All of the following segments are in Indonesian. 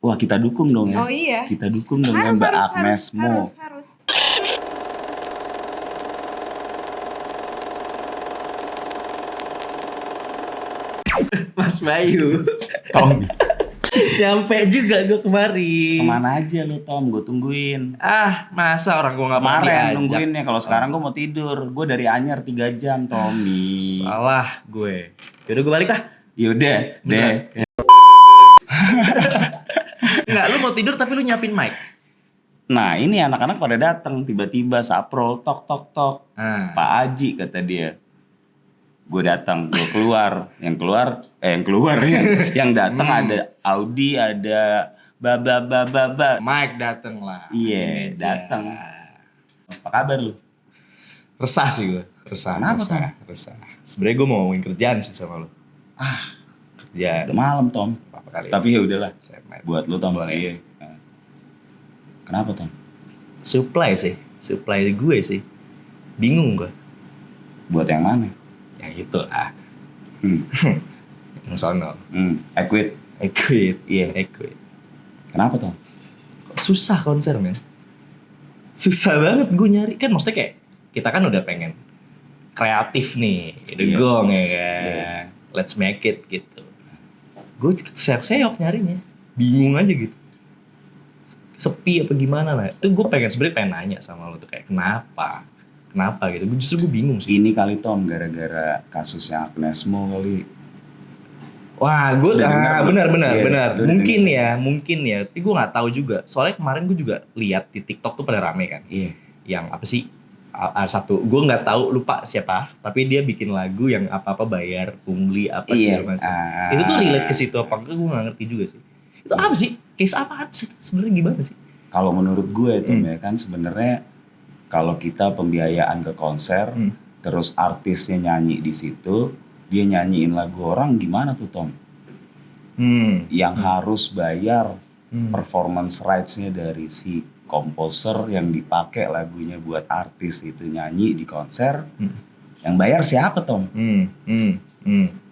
Wah, kita dukung dong ya. Oh iya. Kita dukung dong ya Mbak Agnes Mo. Harus. Mas Bayu. Tom, Nyampe juga gue kemari. kemana aja lu Tom? Gue tungguin. Masa orang gue gak pernah Kemarin diajak. nungguinnya. Kalau sekarang gue mau tidur. Gue dari Anyar 3 jam, Tommy. Salah gue. Yaudah gue balik lah. Yaudah, deh. Enggak, lu mau tidur tapi lu nyiapin mic. Nah, ini anak-anak pada datang tiba-tiba Saprol tok tok tok. Nah. Pak Haji kata dia. Gue datang, gue keluar. Yang keluar yang datang ada Audi, ada Baba. Mike dateng lah. Iya, Ini datang. aja. Apa kabar lu? Resah sih gue. Resah. Kenapa, Resah. Sebenarnya gue mau ngomongin kerjaan sih sama lu. Kerjaan. Udah malam, Tom. Apa kali? Tapi ya udahlah. Segmen. Buat lu, Tom. Boleh. Iya. Nah. Kenapa, Tom? Supply gue sih. Bingung gue. Buat yang mana? Yang itu lah. Hmm. Yang sono. I quit. Iya. I quit. Kenapa, Tom? Susah konser men. Susah banget gue nyari. Kan maksudnya kayak kita kan udah pengen kreatif nih. The Iya. gong ya kan. Iya. Let's make it gitu. Gue seok nyarinya. Bingung aja gitu. Sepi apa gimana lah. Itu gue sebenarnya pengen nanya sama lo tuh kayak kenapa gitu. Justru gue bingung sih. Ini kali, Tom, gara-gara kasusnya Agnes Mo kali. Wah, gue Udah denger belum? Iya, benar. udah Mungkin ya. Tapi gue nggak tahu juga. Soalnya kemarin gue juga lihat di TikTok tuh pada rame kan. Iya. Yang apa sih? Satu, gue nggak tahu lupa siapa. Tapi dia bikin lagu yang apa bayar, pungli apa Iya. segala macam. Itu tuh relate ke situ apa enggak? Gue nggak ngerti juga sih. Itu apa sih? Case apaan sih? Sebenarnya gimana sih? Kalau menurut gue, Tom, ya kan sebenarnya kalau kita pembiayaan ke konser, terus artisnya nyanyi di situ, dia nyanyiin lagu orang, gimana tuh, Tom? Yang harus bayar performance rights-nya dari si komposer yang dipakai lagunya buat artis itu nyanyi di konser. Yang bayar siapa, Tom?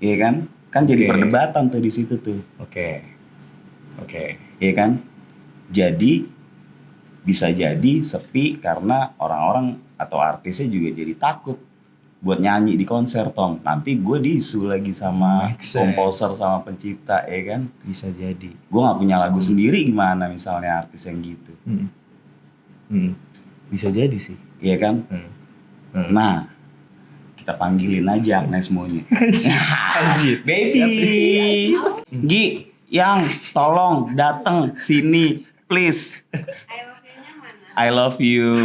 Iya kan? Kan jadi Oke. perdebatan tuh di situ tuh. Oke. Iya kan? Jadi bisa jadi sepi karena orang-orang atau artisnya juga jadi takut buat nyanyi di konser, Tom. Nanti gue diisu lagi sama Make sense. komposer sama pencipta, ya kan? Bisa jadi. Gue nggak punya lagu sendiri, gimana misalnya artis yang gitu, Bisa jadi sih. iya kan? Nah, kita panggilin aja Agnes Mo-nya. Anjir. Baby, Gi, yang tolong datang sini, please. I love you.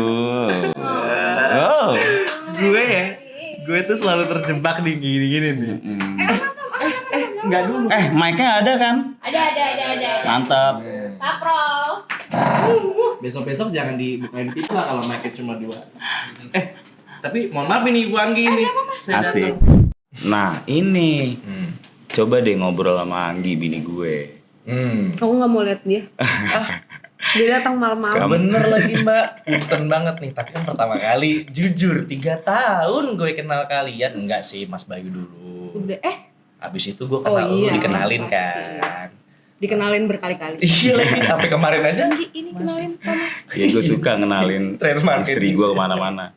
Oh. Gue tuh selalu terjebak nih gini-gini nih. Enggak dulu. Mic-nya ada kan? Ada. Mantap. Saprol. Besok-besok jangan dibukain pintu lah kalau mic-nya cuma 2. Tapi mohon maaf ini Ibu Anggi ini. Saya Asik. datang. Nah, ini. Coba deh ngobrol sama Anggi, bini gue. Kamu nggak mau lihat dia? Dia datang malam-malam. Bener lagi Mbak. Punten banget nih. Tapi kan pertama kali jujur 3 tahun gue kenal kalian. Enggak sih Mas Bayu dulu. Udah Abis itu gue kenal lu, dikenalin pasti. kan. Dikenalin berkali-kali. Iya lagi sampai kemarin aja. Ini kenalin Thomas. Ya, gue suka ngenalin Trademark istri ini gue sih. kemana-mana.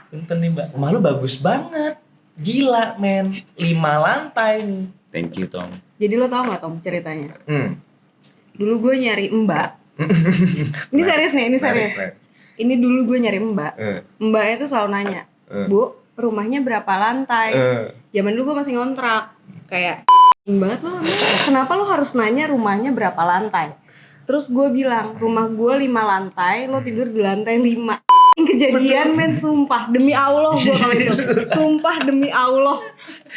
Punten nih Mbak. Rumah lu bagus banget. Gila men. 5 lantai nih. Thank you, Tom. Jadi lo tau gak Tom ceritanya? Hmm. Dulu gue nyari mbak. Ini serius nih, ini serius. Ini dulu gue nyari mbak. Mbaknya tuh selalu nanya, Bu, rumahnya berapa lantai? Zaman dulu gue masih ngontrak. Kayak banget lo, kenapa lo harus nanya rumahnya berapa lantai? Terus gue bilang, rumah gue 5 lantai, lo tidur di lantai 5. Kejadian men, sumpah demi Allah gue kalau itu. Sumpah demi Allah.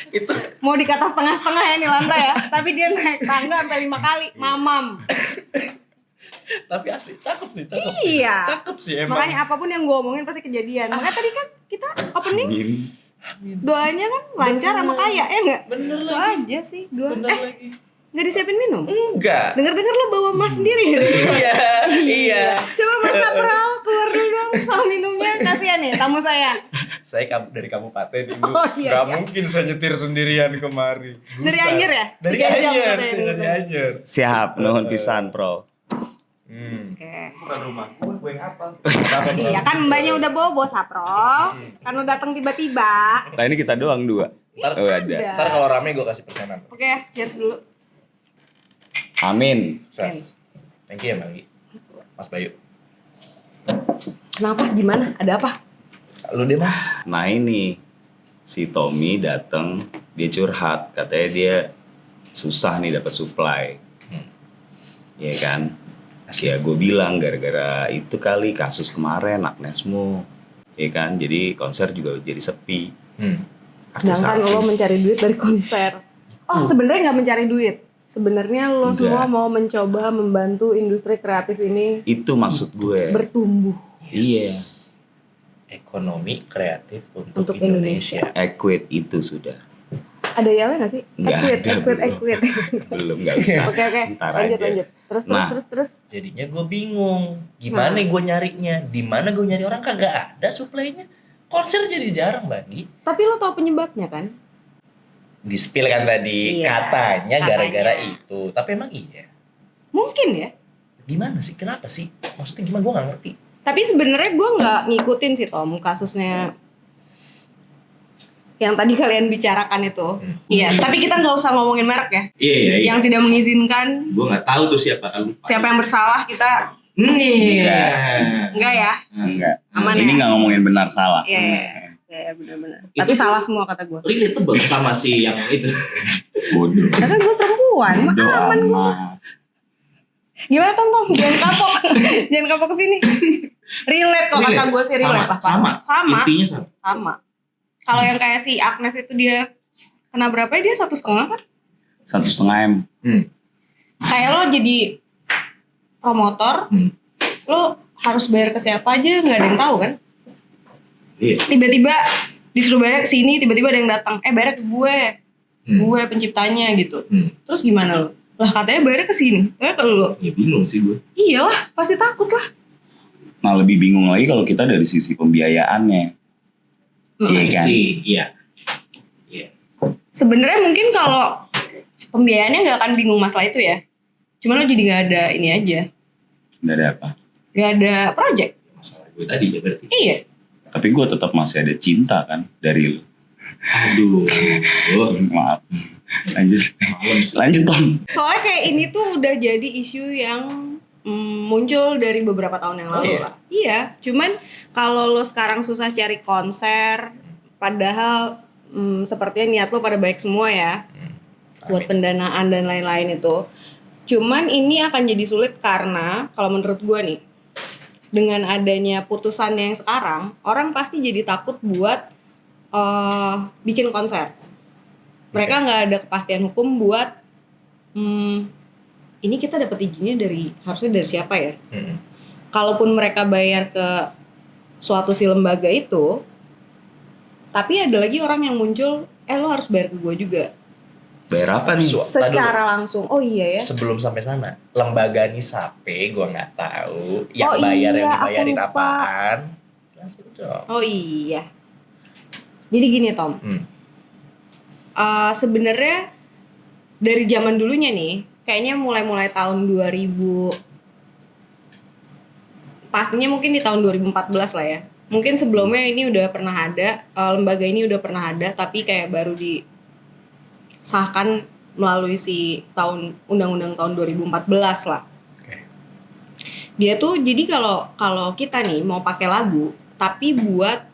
Itu Mau dikata setengah-setengah ya nih lantai ya, tapi dia naik tangga sampai 5 kali, mamam. tapi asli cakep sih. Iya. Cakep sih emang. Makanya apapun yang gue omongin pasti kejadian. Makanya tadi kan kita opening Amin. doanya kan lancar sama kaya, ya nggak? Bener Itu lagi. aja sih gue. Lagi. Nggak disiapin minum? Enggak. Dengar-dengar lo bawa emas sendiri ya? Iya. Coba Mas Sapral keluar dulu dong sama minumnya. Kasihan nih tamu saya. Saya dari kabupaten Ibu. Oh, iya, Gak iya. mungkin saya nyetir sendirian kemari. Dari Anyer ya? Dari 3 jam Anyer, katanya. dari Anyer. Siap, nuhun pisan, Bro. Oke. Bukan rumah gue yang apa? Iya kan mbaknya udah bobo Saprol. Kan udah datang tiba-tiba. Nah ini kita doang 2. Ntar, Oh ada. ntar kalau rame gue kasih persenan. Oke, cheers dulu. Amin. Sukses. Thank you ya Meli. Mas Bayu. Kenapa? Gimana? Ada apa? Lu deh Mas. Nah ini si Tommy datang, dia curhat, katanya dia susah nih dapat supply. Iya kan? Ya gue bilang gara-gara itu kali kasus kemarin Agnesmo. Iya kan? Jadi konser juga jadi sepi. Sedangkan lo mencari duit dari konser. Oh, sebenarnya nggak mencari duit. Sebenarnya lo Enggak. semua mau mencoba membantu industri kreatif ini Itu maksud gue. bertumbuh. Iya. Ekonomi kreatif untuk Untuk Indonesia. Equate itu sudah. Ada yalnya nggak sih? Nggak ada, Equate. Belum nggak usah. Oke. Ntar Lanjut. aja. Terus. Jadinya gue bingung. Gimana gue nyarinya? Di mana gue nyari orang kagak ada supply-nya. Konser jadi jarang bagi. Tapi lo tau penyebabnya kan? Di-spill kan tadi Iya, katanya gara-gara katanya. itu. Tapi emang iya. Mungkin ya. Gimana sih? Kenapa sih? Maksudnya gimana? Gue gak ngerti. Tapi sebenarnya gue nggak ngikutin sih Tom kasusnya yang tadi kalian bicarakan itu. Iya. Tapi kita nggak usah ngomongin merek ya. Iya. Yang tidak mengizinkan Gue gak tahu tuh siapa. siapa yang bersalah kita Iya. enggak ya. Enggak. Aman Ini ya? nggak ngomongin benar salah. Iya. Ya benar-benar. Itu Tapi salah semua kata gue. Relatable sama si yang itu. Bodoh. Karena gue perempuan, mah Bodoh aman gue. amat. Gimana Tom? Jangan kapok, jangan kapok kesini. Relate kok kata gue sih relate lah pasti. Sama. Intinya sama. Sama. Kalau yang kayak si Agnes itu dia kena berapa ya? Dia 1,5 kan? 1,5 M. Kayak lo jadi promotor, lo harus bayar ke siapa aja nggak ada yang tahu kan? Iya. Tiba-tiba disuruh bayar ke sini, tiba-tiba ada yang datang, bayar ke gue penciptanya gitu. Terus gimana lo? Lah katanya bayarnya ke sini, ke lo. Ya bingung sih gue. Iyalah, pasti takut lah. Nah lebih bingung lagi kalau kita dari sisi pembiayaannya. Iya kan? Iya. Sebenarnya mungkin kalau pembiayaannya nggak akan bingung masalah itu ya. Cuman lo jadi nggak ada ini aja, Dari apa? nggak ada project. Masalah gue tadi ya berarti. Iya. Tapi gue tetap masih ada cinta kan dari lu. Aduh. Maaf. Lanjut Tom. Soalnya kayak ini tuh udah jadi isu yang muncul dari beberapa tahun yang lalu lah. Iya, cuman kalau lo sekarang susah cari konser, padahal sepertinya niat lo pada baik semua ya, buat pendanaan dan lain-lain itu. Cuman ini akan jadi sulit karena kalau menurut gue nih, dengan adanya putusan yang sekarang, orang pasti jadi takut buat bikin konser. Mereka nggak ada kepastian hukum buat ini kita dapat izinnya harusnya dari siapa ya? Kalaupun mereka bayar ke suatu si lembaga itu, tapi ada lagi orang yang muncul, lo harus bayar ke gue juga. Bayar apa nih? Secara langsung. Oh iya ya. Sebelum sampai sana, lembaga Nisape gue nggak tahu Oh yang bayar iya, yang aku dibayarin lupa. apaan. Jelasin dong. Oh iya. Jadi gini Tom. Sebenarnya dari zaman dulunya nih, kayaknya mulai tahun 2000, pastinya mungkin di tahun 2014 lah ya. Mungkin sebelumnya ini udah pernah ada, lembaga ini udah pernah ada, tapi kayak baru disahkan melalui si undang-undang tahun 2014 lah. Dia tuh jadi kalau kita nih mau pakai lagu, tapi buat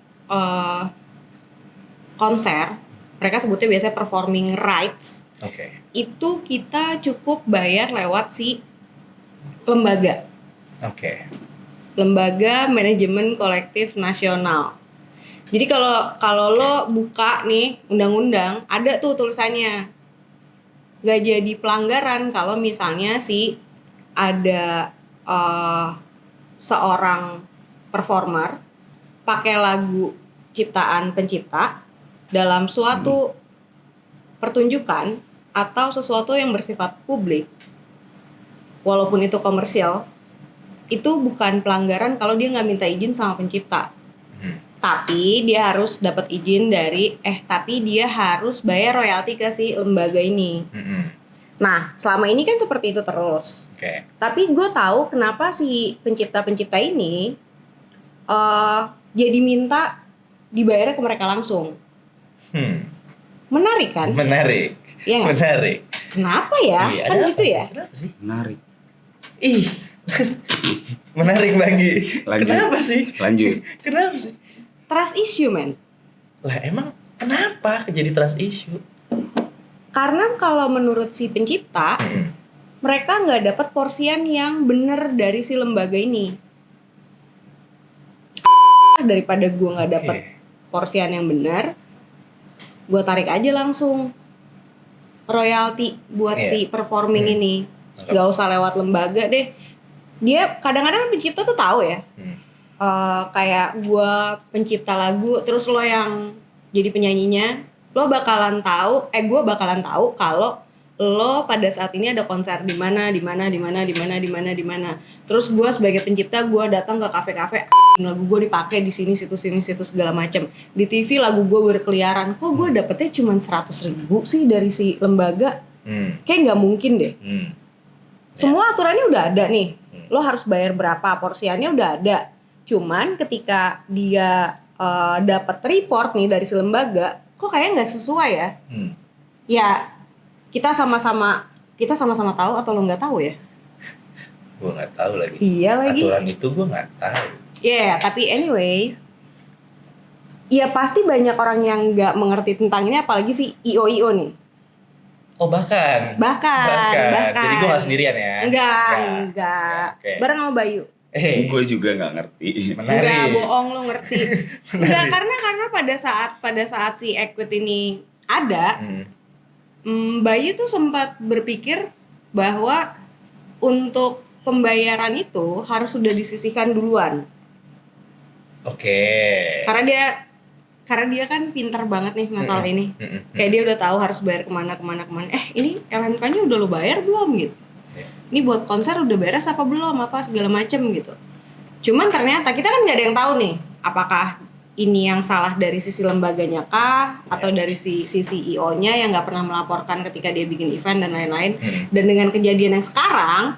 konser, mereka sebutnya biasanya performing rights. Itu kita cukup bayar lewat si lembaga. Lembaga Manajemen Kolektif Nasional. Jadi kalau lo buka nih undang-undang, ada tuh tulisannya. Gak jadi pelanggaran kalau misalnya ada seorang performer pakai lagu ciptaan pencipta dalam suatu pertunjukan atau sesuatu yang bersifat publik, walaupun itu komersial, itu bukan pelanggaran kalau dia nggak minta izin sama pencipta. Tapi dia harus dapat izin dari tapi dia harus bayar royalti ke si lembaga ini. Nah, selama ini kan seperti itu terus. Tapi gue tahu kenapa si pencipta-pencipta ini jadi minta dibayarnya ke mereka langsung. Menarik kan? Menarik. Iya nggak? Menarik. Kenapa ya? Iya, Kan ada gitu apa ya? sih? Kenapa sih? Menarik. Ih. Menarik lagi. Lanjut. Kenapa sih? Lanjut. Kenapa sih? Trust issue, man. Lah emang kenapa jadi trust issue? Karena kalau menurut si pencipta, mereka nggak dapat porsian yang bener dari si lembaga ini. Daripada gue nggak dapat porsian yang benar, gue tarik aja langsung royalti buat si performing ini. Gak usah lewat lembaga deh. Dia kadang-kadang pencipta tuh tahu ya. Kayak gue pencipta lagu, terus lo yang jadi penyanyinya, lo bakalan tahu, gue bakalan tahu kalau lo pada saat ini ada konser di mana. Terus gue sebagai pencipta, gue datang ke kafe-kafe, lagu gue dipakai di sini, situ segala macem. Di TV lagu gue berkeliaran, kok gue dapetnya cuma 100.000 sih dari si lembaga? Kayak nggak mungkin deh. Semua aturannya udah ada nih. Lo harus bayar berapa, porsiannya udah ada. Cuman ketika dia dapat report nih dari si lembaga, kok kayaknya nggak sesuai ya? Ya kita sama-sama tahu atau lo nggak tahu ya? Gue nggak tahu lagi. Iya lagi. Aturan itu gue nggak tahu. Tapi anyways, ya pasti banyak orang yang nggak mengerti tentang ini, apalagi si IO nih. Oh bahkan. Jadi gue nggak sendirian ya? Enggak. Bareng sama Bayu. Gue juga nggak ngerti. Enggak, bohong, lo ngerti. Enggak, karena pada saat si Equity ini ada, Bayu tuh sempat berpikir bahwa untuk pembayaran itu harus sudah disisihkan duluan. Karena dia kan pintar banget nih masalah ini. Kayak dia udah tahu harus bayar kemana. Ini LMK-nya udah lo bayar belum gitu? Ini buat konser udah beres apa belum? Apa segala macem gitu. Cuman ternyata kita kan nggak ada yang tahu nih, apakah ini yang salah dari sisi lembaganya kah, atau dari sisi CEO-nya yang nggak pernah melaporkan ketika dia bikin event dan lain-lain. Dan dengan kejadian yang sekarang,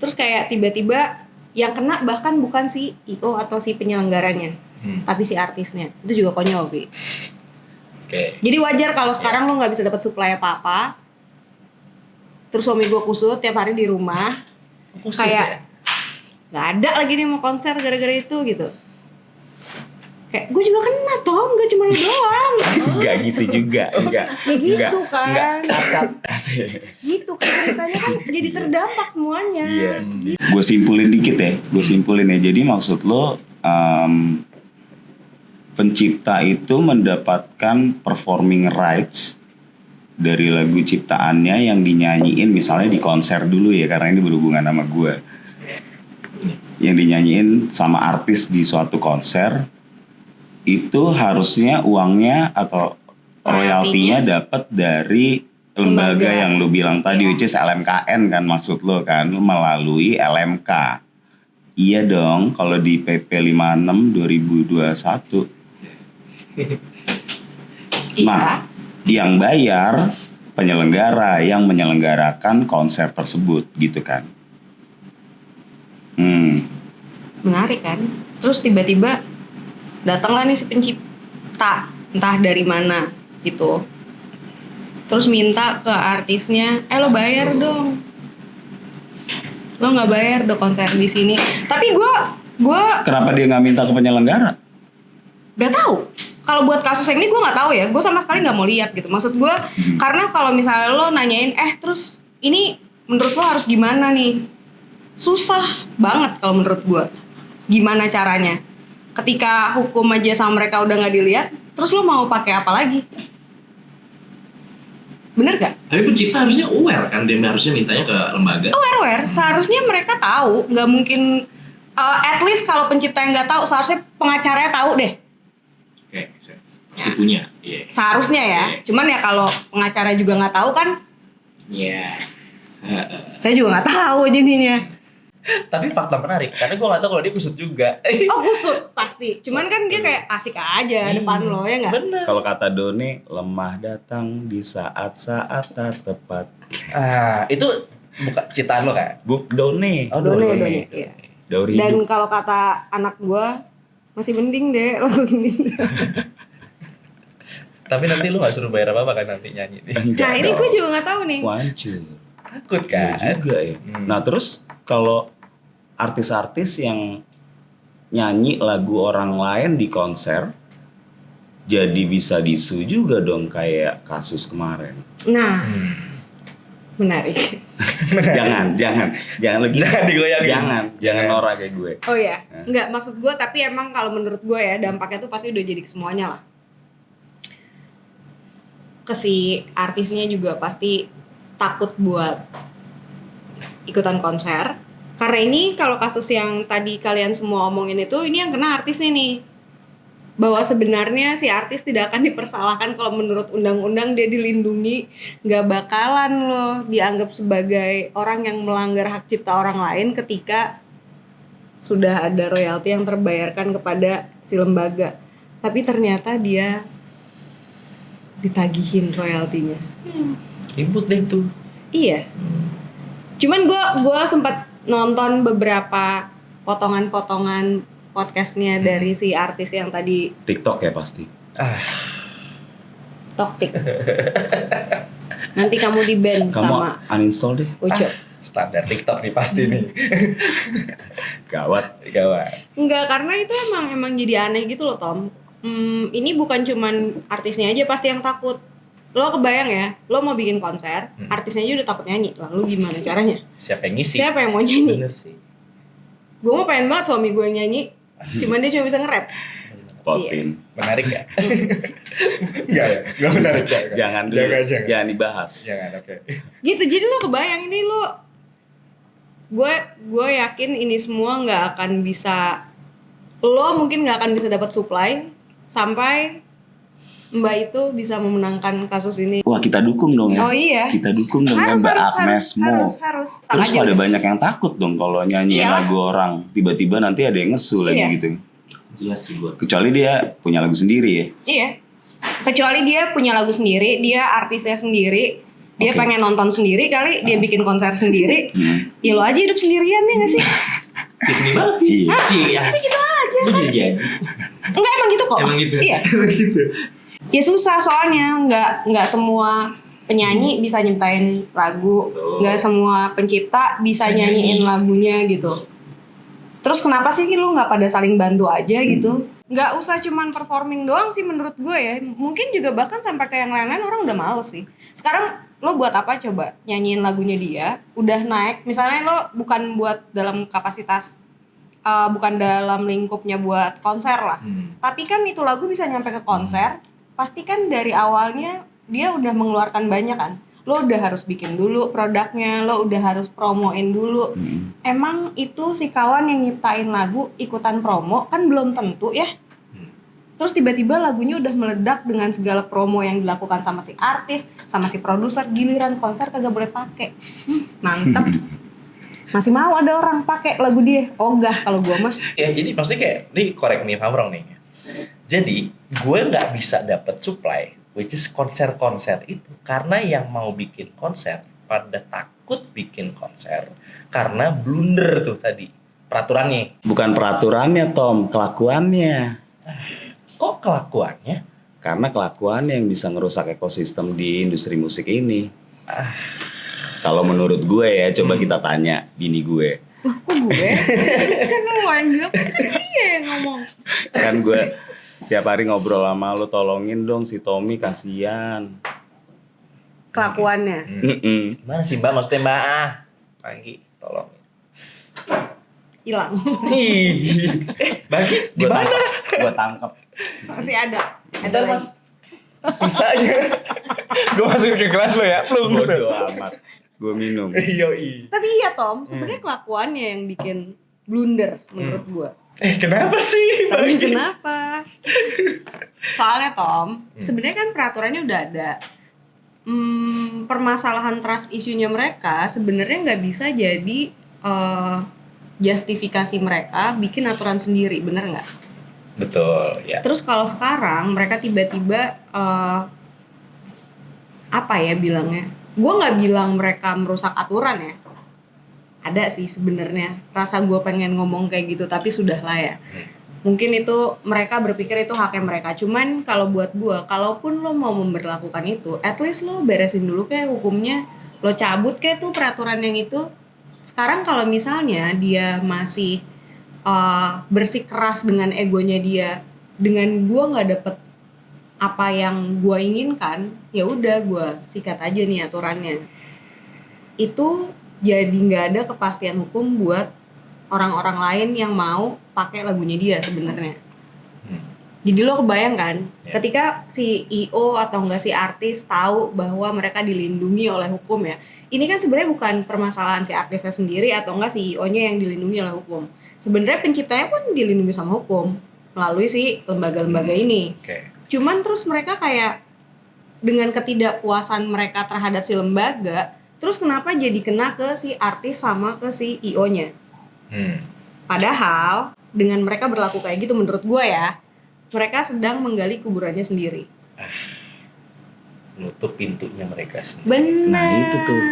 terus kayak tiba-tiba yang kena bahkan bukan si CEO atau si penyelenggaranya, tapi si artisnya. Itu juga konyol sih. Jadi wajar kalau sekarang lo nggak bisa dapat supply apa-apa. Terus suami gue kusut tiap hari di rumah. Kayak nggak ada lagi nih mau konser gara-gara itu gitu. Kayak gue juga kena Tom, gak cuma lo doang. Enggak gitu juga, enggak. Ya gitu kan. Enggak. Gitu kan ceritanya kan jadi terdampak semuanya. Iya. Gue simpulin dikit ya. Jadi maksud lo pencipta itu mendapatkan performing rights dari lagu ciptaannya yang dinyanyiin misalnya di konser dulu ya, karena ini berhubungan sama gue. Yang dinyanyiin sama artis di suatu konser, itu harusnya uangnya atau royaltinya dapat dari lembaga yang lu bilang tadi, which is LMKN kan maksud lo kan, melalui LMK. Iya dong, kalau di PP 56 2021. Nah, yang bayar penyelenggara yang menyelenggarakan konser tersebut gitu kan. Menarik kan? Terus tiba-tiba datanglah nih si pencipta, entah dari mana gitu. Terus minta ke artisnya, lo bayar dong. Lo nggak bayar do konser di sini. Tapi gue kenapa dia nggak minta ke penyelenggara? Gak tahu. Kalau buat kasus yang ini gue nggak tahu ya. Gue sama sekali nggak mau lihat gitu. Maksud gue karena kalau misalnya lo nanyain, terus ini menurut lo harus gimana nih? Susah banget kalau menurut gue. Gimana caranya? Ketika hukum aja sama mereka udah nggak dilihat, terus lo mau pakai apa lagi? Bener gak? Tapi pencipta harusnya aware kan, dia harusnya mintanya ke lembaga. Aware. Seharusnya mereka tahu. Nggak mungkin. At least kalau pencipta yang nggak tahu, seharusnya pengacaranya tahu deh. Pasti punya. Seharusnya ya. Cuman ya kalau pengacara juga nggak tahu kan? Iya. Saya juga nggak tahu jadinya. Tapi fakta menarik, karena gue gak tau kalau dia kusut juga. Oh kusut pasti. Cuman kan dia kayak asik aja depan lo ya nggak? Bener. Kalau kata Doni, lemah datang di saat-saat tak tepat. Itu bukan ciptaan lo kan? Doni. Oh, Doni. Iya. Daur Dan hidup. kalau kata anak gua masih mending deh lo gini. Tapi nanti lu gak suruh bayar apa-apa kan nanti nyanyi nih? Nah ini gue juga nggak tahu nih. Wancur. Takut Iya kan? juga ya. Nah terus kalau artis-artis yang nyanyi lagu orang lain di konser, jadi bisa disu juga dong kayak kasus kemarin. Nah menarik. jangan lagi. Jangan digoyangin. Jangan norak kayak gue. Oh ya, nggak maksud gue tapi emang kalau menurut gue ya dampaknya tuh pasti udah jadi ke semuanya lah. Ke si artisnya juga pasti takut buat ikutan konser. Karena ini kalau kasus yang tadi kalian semua omongin itu, ini yang kena artisnya nih. Bahwa sebenarnya si artis tidak akan dipersalahkan kalau menurut undang-undang dia dilindungi. Gak bakalan loh dianggap sebagai orang yang melanggar hak cipta orang lain ketika sudah ada royalti yang terbayarkan kepada si lembaga. Tapi ternyata dia ditagihin royaltinya. Ribut deh tuh. Iya. Cuman gue sempat nonton beberapa potongan-potongan podcastnya dari si artis yang tadi TikTok ya pasti. Toktik. Nanti kamu di ban Kamu sama uninstall deh. Ucup. Standar TikTok nih pasti nih. Gawat. Enggak, karena itu emang jadi aneh gitu loh Tom. Ini bukan cuman artisnya aja pasti yang takut. Lo kebayang ya, lo mau bikin konser, artisnya aja udah takut nyanyi. Lalu gimana caranya? Siapa yang ngisi? Siapa yang mau nyanyi? Bener sih. Gue mau pengen banget suami gue yang nyanyi, cuman dia cuma bisa nge-rap. Potin. Menarik ya? Enggak ya? Enggak menarik ya? Jangan dulu. Jangan dibahas. Jangan, oke. Gitu, jadi lo kebayang ini lo, gue yakin ini semua nggak akan bisa, lo mungkin nggak akan bisa dapat supply sampai Mbak itu bisa memenangkan kasus ini. Wah kita dukung dong ya. Oh iya. Kita dukung dong ya Mbak Agnes Mo. Harus. Terus ada banyak yang takut dong kalau nyanyiin lagu orang. Tiba-tiba nanti ada yang ngesu lagi gitu. Jelas sih gue. Kecuali dia punya lagu sendiri ya. Iya. Kecuali dia punya lagu sendiri, dia artisnya sendiri, dia pengen nonton sendiri kali, dia bikin konser sendiri. Ya lo aja hidup sendirian ya nggak sih? Disney banget. Iya. Tapi gitu aja. Gue jadi janji. Enggak emang gitu kok. Emang gitu. Iya. Emang gitu. Ya susah soalnya nggak semua penyanyi bisa nyiptain lagu, nggak semua pencipta bisa nyanyiin lagunya gitu. Terus kenapa sih lu nggak pada saling bantu aja gitu? Nggak usah cuman performing doang sih menurut gue ya. Mungkin juga bahkan sampai ke yang lain-lain orang udah males sih. Sekarang lo buat apa coba nyanyiin lagunya dia, udah naik. Misalnya lo bukan buat dalam kapasitas, bukan dalam lingkupnya buat konser lah. Tapi kan itu lagu bisa nyampe ke konser. Pasti kan dari awalnya dia udah mengeluarkan banyak kan. Lo udah harus bikin dulu produknya, lo udah harus promoin dulu. Emang itu si kawan yang nyiptain lagu ikutan promo kan belum tentu ya. Terus tiba-tiba lagunya udah meledak dengan segala promo yang dilakukan sama si artis, sama si produser, giliran konser kagak boleh pakai. Mantep. Masih mau ada orang pakai lagu dia. Ogah kalau gua mah. Ya jadi maksudnya kayak, ini correct me if I'm wrong nih. Jadi gue nggak bisa dapat supply, which is konser-konser itu karena yang mau bikin konser pada takut bikin konser karena blunder tuh tadi peraturannya. Bukan peraturannya Tom, kelakuannya. Kok kelakuannya? Karena kelakuannya yang bisa ngerusak ekosistem di industri musik ini. Kalau menurut gue ya, coba kita tanya bini gue. Wah, kok gue? Kan lo yang bilang, kan dia yang ngomong. Kan gue tiap hari ngobrol sama lu, tolongin dong si Tommy, kasihan. Kelakuannya. Gimana sih Mbak? Maksudnya Mbak Panggi, tolong. Hilang. Bagi di mana? Gue tangkap. Masih ada. Ada Mas. Sisanya. Gue masukin ke gelas lo ya. Bodoh amat. Gue minum. Yoi. Tapi iya Tom, sebenarnya kelakuannya yang bikin blunder menurut gue. Kenapa sih? Tapi kenapa? Soalnya Tom, sebenarnya kan peraturannya udah ada. Permasalahan trust isunya mereka sebenarnya nggak bisa jadi justifikasi mereka bikin aturan sendiri, bener nggak? Betul, ya. Terus kalau sekarang mereka tiba-tiba apa ya bilangnya? Gue nggak bilang mereka merusak aturan ya. Ada sih sebenarnya rasa gue pengen ngomong kayak gitu, tapi sudahlah ya. Mungkin itu mereka berpikir itu haknya mereka. Cuman kalau buat gue, kalaupun lo mau memberlakukan itu, at least lo beresin dulu kayak hukumnya. Lo cabut kayak tuh peraturan yang itu. Sekarang kalau misalnya dia masih bersikeras dengan egonya dia, dengan gue nggak dapet apa yang gue inginkan, ya udah gue sikat aja nih aturannya. Itu jadi nggak ada kepastian hukum buat orang-orang lain yang mau pakai lagunya dia sebenarnya. Jadi lo kebayang kan, ketika si IO atau enggak si artis tahu bahwa mereka dilindungi oleh hukum ya. Ini kan sebenarnya bukan permasalahan si artisnya sendiri atau enggak si IO-nya yang dilindungi oleh hukum. Sebenarnya penciptanya pun dilindungi sama hukum melalui si lembaga-lembaga ini. Cuman terus mereka kayak dengan ketidakpuasan mereka terhadap si lembaga, terus kenapa jadi kena ke si artis sama ke si IO-nya? Padahal dengan mereka berlaku kayak gitu menurut gue ya, mereka sedang menggali kuburannya sendiri. Nutup pintunya mereka sendiri. Benar. Nah, itu tuh.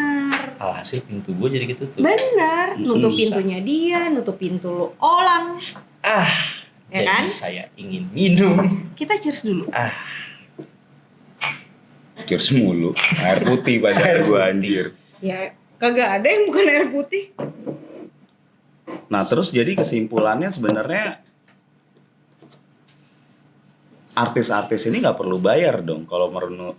Alhasil pintu gue jadi gitu tuh. Benar, nutup Susah. pintunya dia, nutup pintu lo orang. Ya Jadi kan? saya ingin minum. Kita cheers dulu. Cheers mulu. Air putih pada gue anjir. Ya, kagak ada yang bukan air putih. Nah terus jadi kesimpulannya sebenarnya artis-artis ini nggak perlu bayar dong kalau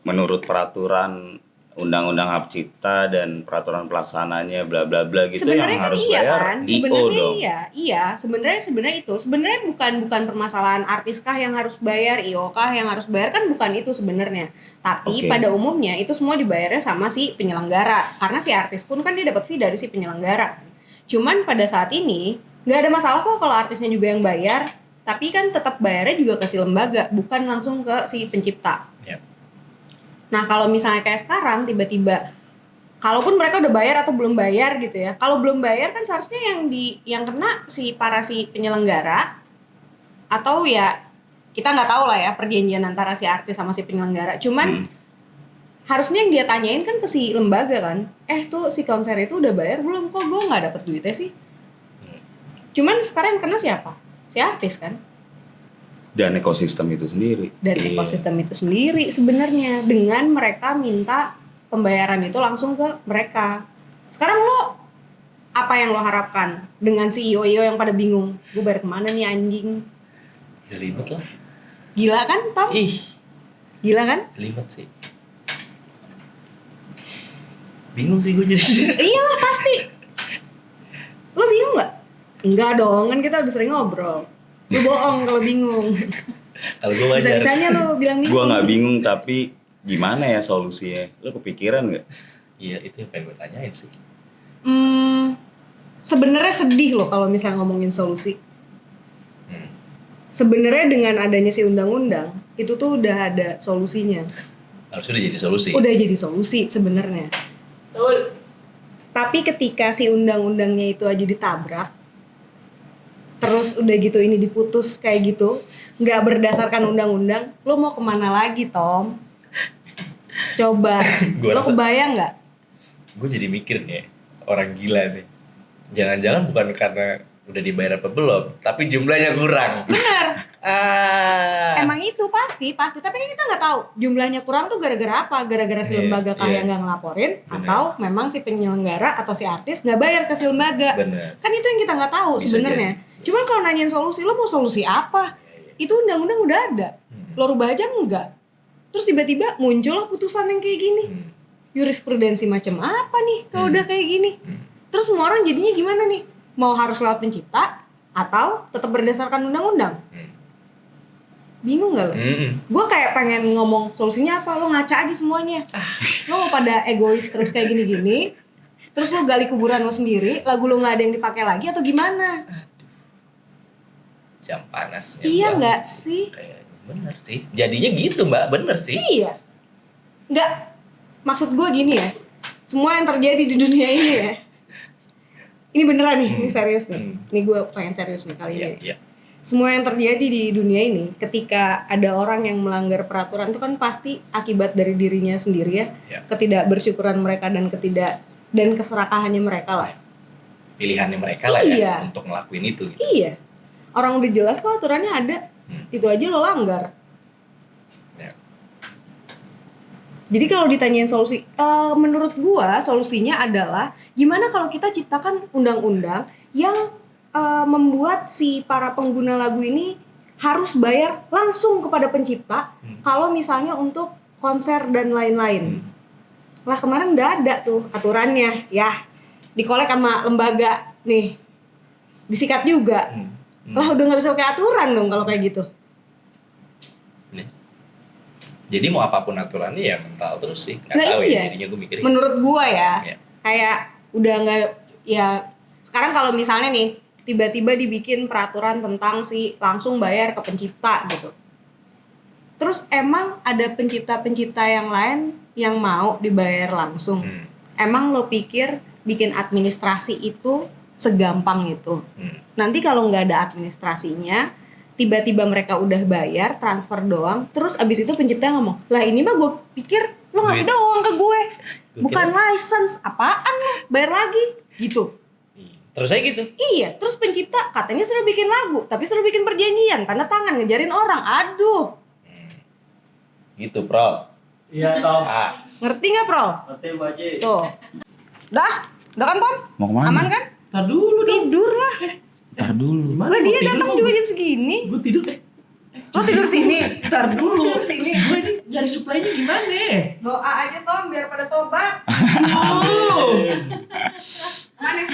menurut peraturan undang-undang hak cipta dan peraturan pelaksananya bla bla bla gitu. Sebenarnya yang kan harus iya bayar kan? IO Sebenarnya dong. iya. Sebenarnya itu bukan permasalahan artis kah yang harus bayar, IO kah yang harus bayar, kan bukan itu sebenarnya. Tapi Oke. pada umumnya itu semua dibayarnya sama si penyelenggara. Karena si artis pun kan dia dapat fee dari si penyelenggara. Cuman pada saat ini nggak ada masalah kok kalau artisnya juga yang bayar, tapi kan tetap bayarnya juga ke si lembaga, bukan langsung ke si pencipta. Yep. Nah kalau misalnya kayak sekarang tiba-tiba, kalaupun mereka udah bayar atau belum bayar gitu ya, kalau belum bayar kan seharusnya yang kena si penyelenggara, atau ya kita nggak tahu lah ya perjanjian antara si artis sama si penyelenggara. Cuman harusnya yang dia tanyain kan ke si lembaga kan, tuh si konser itu udah bayar belum, kok gue nggak dapet duitnya sih. Cuman sekarang yang kena siapa? Si artis kan. Dan ekosistem itu sendiri. Dan ekosistem itu sendiri sebenarnya, dengan mereka minta pembayaran itu langsung ke mereka. Sekarang lo apa yang lo harapkan dengan si IO yang pada bingung, gue bayar kemana nih anjing? Jelibet lah. Gila kan Tom? Gila kan? Jelibet sih. Bingung sih gue jadi. Iyalah pasti. Lo bingung nggak? Enggak dong, kan kita udah sering ngobrol. Lo bohong kalau bingung. Kalau gue wajar. Bisa-bisanya lo bilang bingung. Gue nggak bingung, tapi gimana ya solusinya? Lo kepikiran nggak? Iya, itu yang pengen gue tanyain sih. Sebenarnya sedih loh kalau misalnya ngomongin solusi. Sebenarnya dengan adanya si undang-undang itu tuh udah ada solusinya. Harusnya udah jadi solusi. Udah jadi solusi sebenarnya. Tapi ketika si undang-undangnya itu aja ditabrak, terus udah gitu ini diputus kayak gitu, nggak berdasarkan undang-undang, lo mau kemana lagi Tom? Coba, lo kebayang nggak? Gue jadi mikir nih, orang gila nih. Jangan-jangan bukan karena udah dibayar apa belum, tapi jumlahnya kurang. Benar. Emang itu pasti. Tapi kan kita nggak tahu jumlahnya kurang tuh gara-gara apa? Gara-gara si lembaga kah yang nggak ngelaporin, atau memang si penyelenggara atau si artis nggak bayar ke si lembaga? Bener. Kan itu yang kita nggak tahu sebenarnya. Cuman kalau nanyain solusi, lo mau solusi apa? Itu undang-undang udah ada. Lo rubah aja enggak? Terus tiba-tiba muncul lah putusan yang kayak gini. Jurisprudensi macam apa nih kalau udah kayak gini? Terus semua orang jadinya gimana nih? Mau harus lewat pencipta atau tetap berdasarkan undang-undang? Bingung gak lo? Gue kayak pengen ngomong solusinya apa, lo ngaca aja semuanya. Lo mau pada egois terus kayak gini-gini, terus lo gali kuburan lo sendiri, lagu lo gak ada yang dipakai lagi atau gimana? Jam panasnya. Iya gak sih? Kayaknya bener sih. Jadinya gitu mbak, bener sih. Iya. Nggak, maksud gue gini ya, semua yang terjadi di dunia ini ya, Ini beneran nih, ini serius nih. Ini gue pengen serius nih kali ini. Iya. Semua yang terjadi di dunia ini, ketika ada orang yang melanggar peraturan itu kan pasti akibat dari dirinya sendiri ya. Ketidakbersyukuran mereka dan keserakahannya mereka lah. Pilihannya mereka lah ya untuk ngelakuin itu. Gitu. Iya. Orang udah jelas kok aturannya ada. Itu aja lo langgar. Ya. Jadi kalau ditanyain solusi, menurut gua solusinya adalah gimana kalau kita ciptakan undang-undang yang membuat si para pengguna lagu ini harus bayar langsung kepada pencipta kalau misalnya untuk konser dan lain-lain. Lah kemarin udah ada tuh aturannya, ya dikolek sama lembaga nih, disikat juga. Lah udah nggak bisa pakai aturan dong kalau kayak gitu. Jadi mau apapun aturannya ya mental terus sih, nggak tahu ya jadinya gue mikirnya. Menurut gua ya, kayak udah nggak ya sekarang kalau misalnya nih tiba-tiba dibikin peraturan tentang si langsung bayar ke pencipta gitu. Terus emang ada pencipta-pencipta yang lain yang mau dibayar langsung. Emang lo pikir bikin administrasi itu segampang itu? Nanti kalau nggak ada administrasinya, tiba-tiba mereka udah bayar, transfer doang, terus abis itu pencipta ngomong, lah ini mah gue pikir lo ngasih doang ke gue, bukan license, apaan lo, bayar lagi, gitu. Terus aja gitu? Iya, terus pencipta katanya suruh bikin lagu, tapi suruh bikin perjanjian, tanda tangan, ngejarin orang, aduh. Gitu, Pro. Iya, Tom. Ngerti gak, Pro? Ngerti, Mbak Ji. Tuh. Udah kan, Tom? Mau kemana? Aman kan? Ntar dulu dong. Tidur lah. Ntar dulu. Lah dia datang juga jam segini. Gue tidur deh. Lo tidur sini? Ntar dulu. Tidur sini. Terus gue ini nyari supply-nya gimana? Doa aja, Tom, biar pada tobat. Oh. Mana?